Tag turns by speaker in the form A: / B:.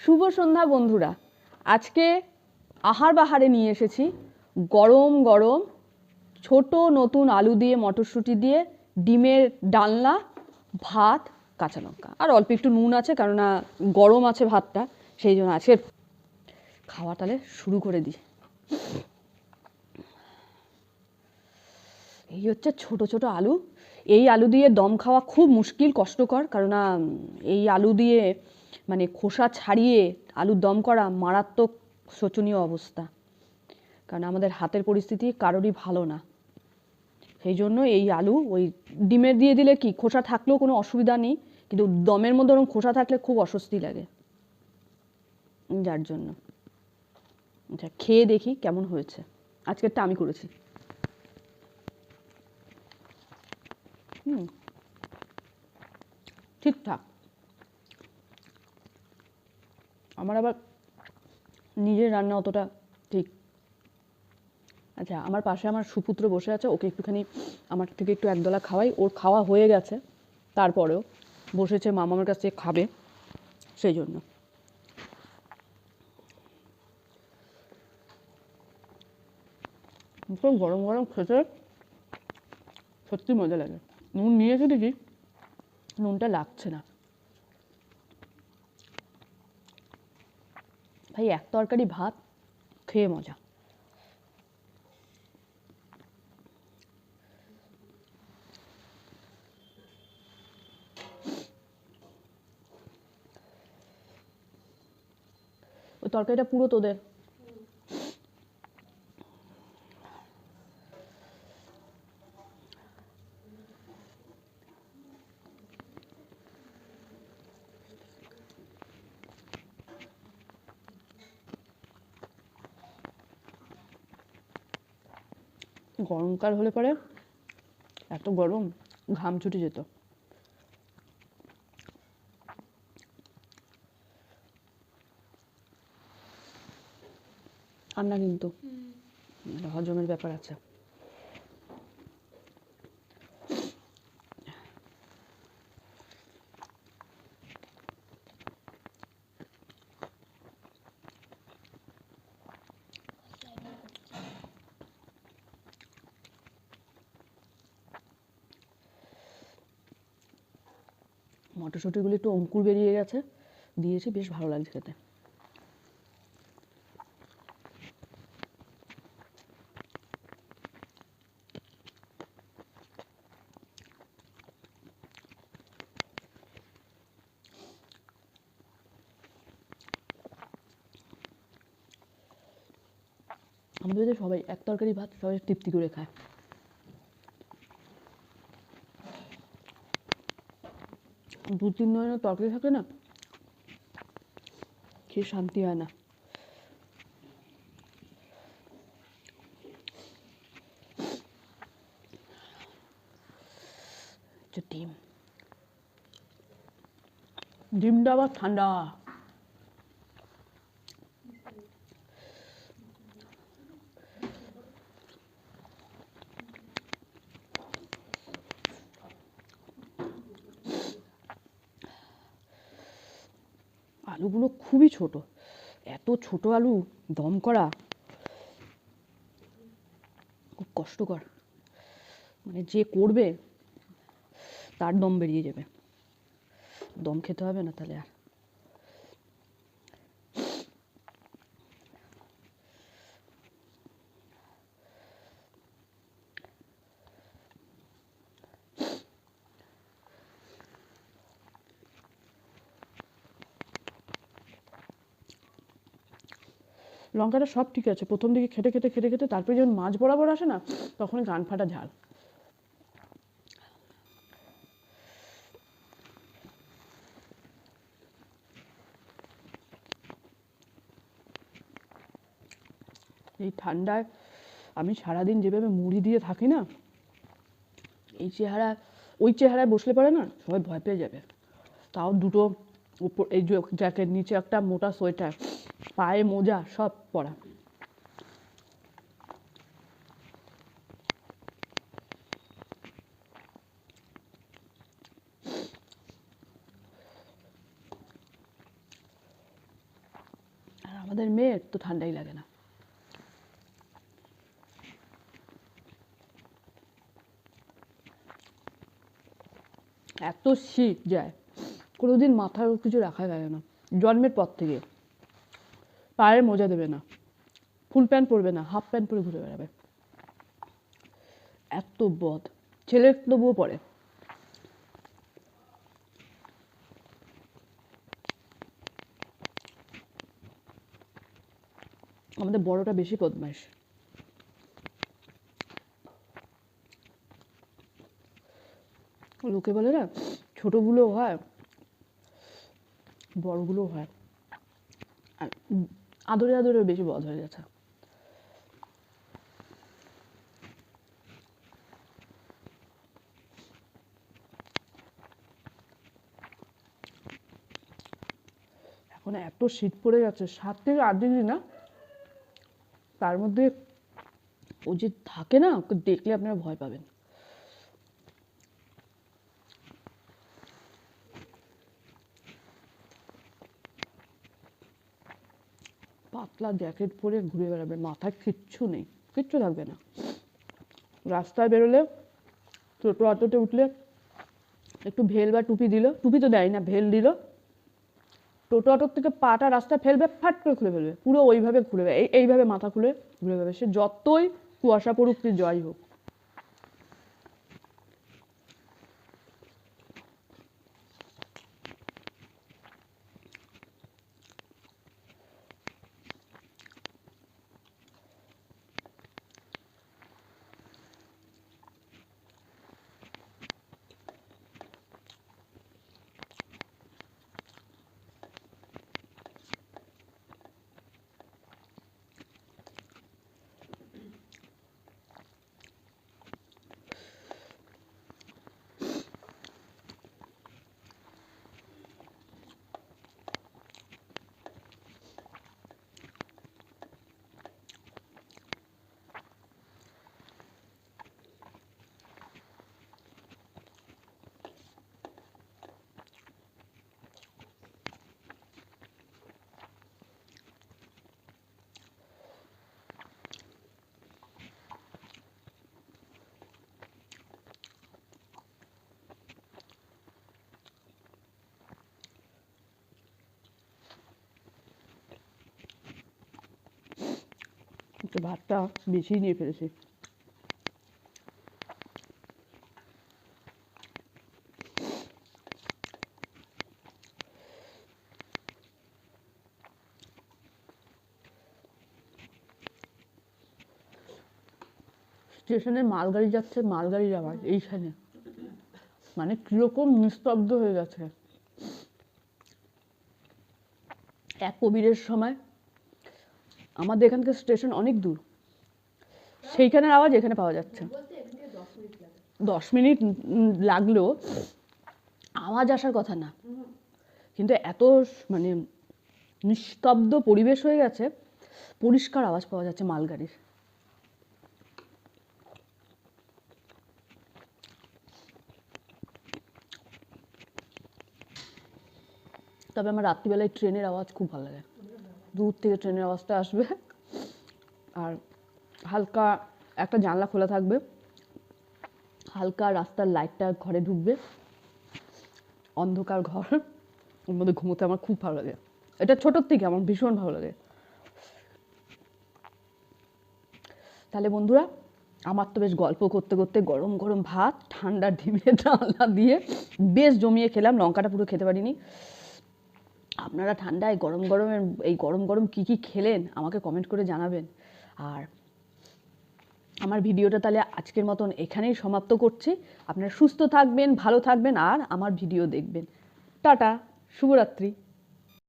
A: শুভ সন্ধ্যা বন্ধুরা। আজকে আহার বাহারে নিয়ে এসেছি গরম গরম ছোট নতুন আলু দিয়ে মটরশুঁটি দিয়ে ডিমের ডালনা, ভাত, কাঁচা লঙ্কা আর অল্প একটু নুন আছে, কেননা গরম আছে ভাতটা, সেই জন্য আজকে খাওয়া তাহলে শুরু করে দিই। এই হচ্ছে ছোট ছোট আলু। এই আলু দিয়ে দম খাওয়া খুব মুশকিল, কষ্টকর, কেননা এই আলু দিয়ে মানে খোসা ছাড়িয়ে আলুর দম করা মারাত্মক শোচনীয় অবস্থা, কারণ আমাদের হাতের পরিস্থিতি কারোরই ভালো না। সেই জন্য এই আলু ওই ডিমের দিয়ে দিলে কি খোসা থাকলেও কোনো অসুবিধা নেই, কিন্তু দমের মধ্যে ওরকম খোসা থাকলে খুব অস্বস্তি লাগে, যার জন্য আচ্ছা খেয়ে দেখি কেমন হয়েছে। আজকেরটা আমি করেছি। ঠিকঠাক। আমার আবার নিজের রান্না অতটা ঠিক। আচ্ছা, আমার পাশে আমার সুপুত্র বসে আছে, ওকে একটুখানি আমার থেকে একটু একদলা খাওয়াই। ওর খাওয়া হয়ে গেছে, তারপরেও বসেছে মামার কাছ থেকে খাবে, সেই জন্য। খুব গরম গরম খেতে সত্যি মজা লাগে। নুন নিয়েছে দেখি, নুনটা লাগছে না। ভাই এক তরকারি ভাত খেয়ে মজা। ওই তরকারিটা পুরো তোদের। গরমকাল হলে পরে এত গরম ঘাম ছুটে যেত। আর না, কিন্তু হজমের ব্যাপার আছে। মটরশুঁটিগুলো একটু অঙ্কুর বেরিয়ে গেছে, দিয়েছি, বেশ ভালো লাগছে খেতে। আমাদের বাড়িতে সবাই এক তরকারি ভাত সবাই তৃপ্তি করে খায়। দু তিন ধরনের তরকারি থাকে না, খেয়ে শান্তি হয় না। ডিম, ডিমটা আবার ঠান্ডা। আলুগুলো খুবই ছোট, এত ছোট আলু দম করা খুব কষ্টকর। মানে যে করবে তার দম বেরিয়ে যাবে, দম খেতে হবে না তাহলে আর। লঙ্কাটা সব ঠিক আছে, প্রথম দিকে খেতে খেতে খেতে খেতে তারপরে যখন মাছ বরাবর আসে না, তখনই গান ফাটা ঝাল। এই ঠান্ডায় আমি সারাদিন যেভাবে মুড়ি দিয়ে থাকি না, এই চেহারা ওই চেহারায় বসলে পারে না সবাই ভয় পেয়ে যাবে। তাও দুটো উপর এই জ্যাকেট, নিচে একটা মোটা সোয়েটার, পায়ে মোজা, সব পরা। আমাদের মেয়ের তো ঠান্ডাই লাগে না। এত শীত যায়, কোনোদিন মাথার কিছু রাখা যায় না। জন্মের পর থেকে পায়ে মোজা দেবে না, ফুল প্যান্ট পরবে না, হাফ প্যান্ট পরে ঘুরে বেড়াবে। এত বদ। ছেলে তবুও পরে। আমাদের বড়টা বেশি বদমাইশ। লোকে বলে না, ছোটগুলো হয় বড়গুলো হয়, আর আদরে আদরে বেশি বদ হয়ে গেছে। এখন এত শীত পড়ে যাচ্ছে, 7 থেকে 8 ডিগ্রি না, তার মধ্যে ও যে থাকে না, ওকে দেখলে আপনারা ভয় পাবেন। পাতলা জ্যাকেট পরে ঘুরে বেড়াবে, মাথায় কিচ্ছু নেই, কিচ্ছু থাকবে না। রাস্তায় বেরোলে, টোটো অটোতে উঠলে একটু ভেল বা টুপি দিল, টুপি তো দেয় না, ভেল দিল, টোটো অটোর থেকে পাটা রাস্তায় ফেলবে, ফাট করে খুলে ফেলবে, পুরো ওইভাবে ঘুরে এইভাবে মাথা খুলে ঘুরে বেড়াবে, সে যতই কুয়াশা পড়ুক কি জয় হোক। একটু ভাতটা বেশি নিয়ে ফেলেছি। স্টেশনে মালগাড়ি যাচ্ছে, মালগাড়ির আওয়াজ এইখানে, মানে কিরকম নিস্তব্ধ হয়ে গেছে। এক কোভিডের সময় আমাদের এখান থেকে স্টেশন অনেক দূর, সেইখানের আওয়াজ এখানে পাওয়া যাচ্ছে। 10 মিনিট লাগলেও আওয়াজ আসার কথা না, কিন্তু এত মানে নিস্তব্ধ পরিবেশ হয়ে গেছে, পরিষ্কার আওয়াজ পাওয়া যাচ্ছে মালগাড়ির। তবে আমার রাত্রিবেলায় ট্রেনের আওয়াজ খুব ভালো লাগে, দূর থেকে ট্রেনের আওয়াজটা আসবে, আর হালকা একটা জানলা খোলা থাকবে, হালকা রাস্তার লাইটটা ঘরে ঢুকবে, অন্ধকার ঘর, ওর মধ্যে ঘুমোতে আমার খুব ভালো লাগে। এটা ছোটোর থেকে আমার ভীষণ ভালো লাগে। তাহলে বন্ধুরা, আমার তো বেশ গল্প করতে করতে গরম গরম ভাত ঠান্ডা ডিমের ডালনা দিয়ে বেশ জমিয়ে খেলাম, লঙ্কাটা পুরো খেতে পারিনি। আপনারা ঠান্ডায় গরম গরমের এই গরম গরম কী কী খেলেন আমাকে কমেন্ট করে জানাবেন। আর আমার ভিডিওটা তাহলে আজকের মতন এখানেই সমাপ্ত করছি। আপনারা সুস্থ থাকবেন, ভালো থাকবেন, আর আমার ভিডিও দেখবেন। টাটা, শুভরাত্রি।